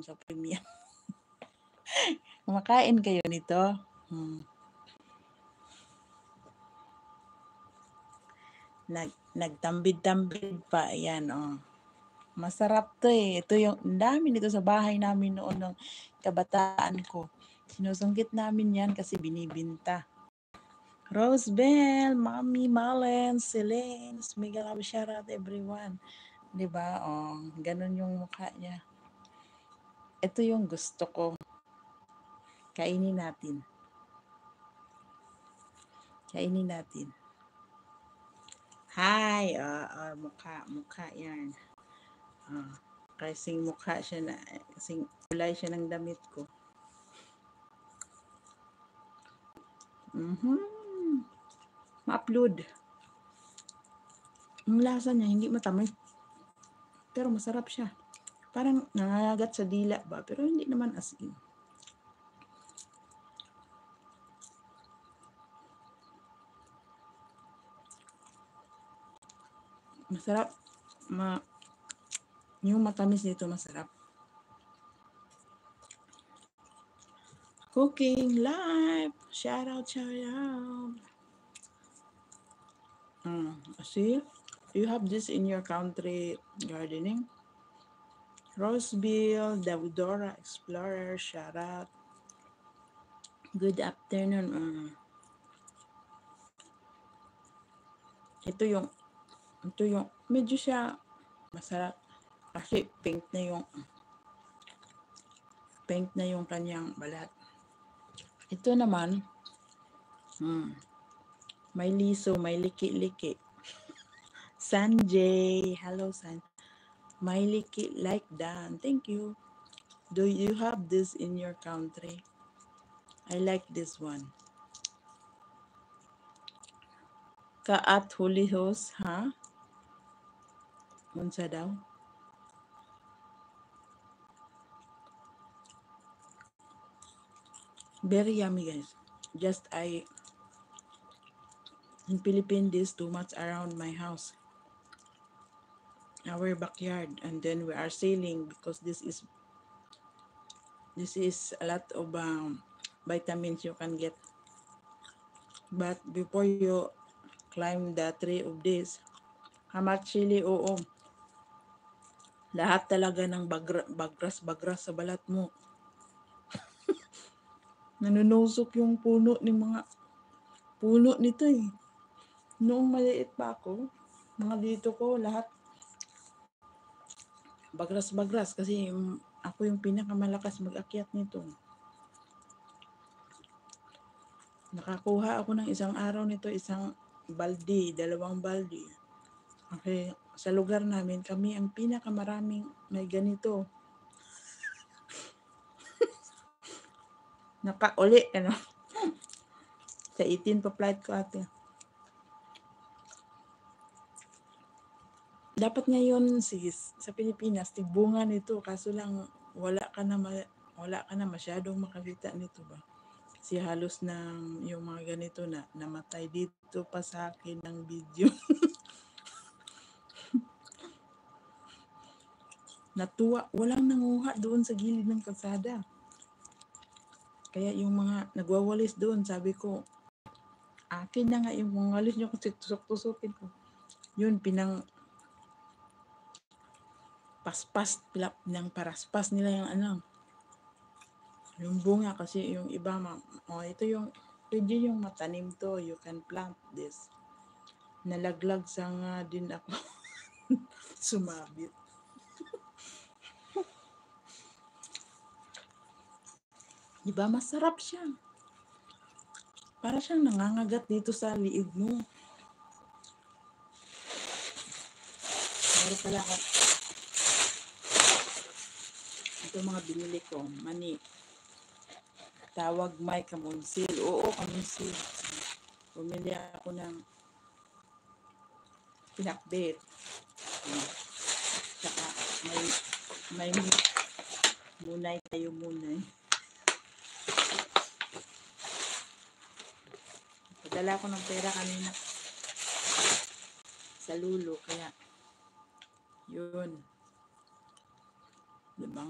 sa premium. Kumakain kayo nito? Nagtambid-tambid pa. Ayan, oh. Masarap to eh. Ito yung, ang dami nito sa bahay namin noon ng kabataan ko. Sinusungkit namin yan kasi binibinta. Rosebell, Mommy, Malen, Celine, Miguel, shout out everyone. Diba? Oh, ganun yung mukha niya. Ito yung gusto ko. Kainin natin. Kainin natin. Hi! Mukha yan. Kasing mukha siya na, kasing kulay siya ng damit ko. Ma-upload. Ang lasa niya, hindi matamis. Pero masarap siya. Parang nangangagat sa dila ba? Pero hindi naman as in. Masarap. Yung matamis nito masarap. Cooking live. Shout out. See? You have this in your country gardening. Roseville, Davidora Explorer, shout out. Good afternoon. Ito yung medyo siya masarap kasi pink na yung kanyang balat. Ito naman, may liso, may liki-liki. Sanjay, hello San. May liki like that. Thank you. Do you have this in your country? I like this one. Kaat hulihos, ha? Unsa daw? Very yummy, guys. Just in Philippines, this too much around my house, our backyard, and then we are selling because this is a lot of vitamins you can get. But before you climb the tree of this, how much chili? Oo. Lahat talaga ng bagras sa balat mo. Nanunusok yung puno nito eh. Noong maliit pa ako, mga dito ko lahat bagras kasi ako yung pinakamalakas mag-akyat nito. Nakakuha ako ng isang araw nito, isang balde, 2 balde. Okay, sa lugar namin, kami ang pinakamaraming may ganito. Nakauli, sa 18 pa flight ko ate. Dapat ngayon sa Pilipinas, tibungan nito, kaso lang wala ka na masyadong makakita nito ba? Kasi halos yung mga ganito na namatay dito pa sa akin ng video. Natuwa, walang nanguha doon sa gilid ng kalsada. Kaya yung mga nagwawalis doon, sabi ko, akin na nga yung mga walis nyo kasi tusok-tusokin ko. Yun, paraspas nila yung yung bunga kasi yung iba, ito pwede yung matanim to, you can plant this. Nalaglag sa nga din ako. Sumabit. Diba, masarap siya. Para siyang nangangagat dito sa liig mo. Meron pala ako. Ito mga binili ko. Mani. Tawag may kamunsil. Oo, kamunsil. Bumili ako ng pinakbit. Saka may munay tayo munay. Padala ko ng pera kanina sa lulo, kaya yun. Diba?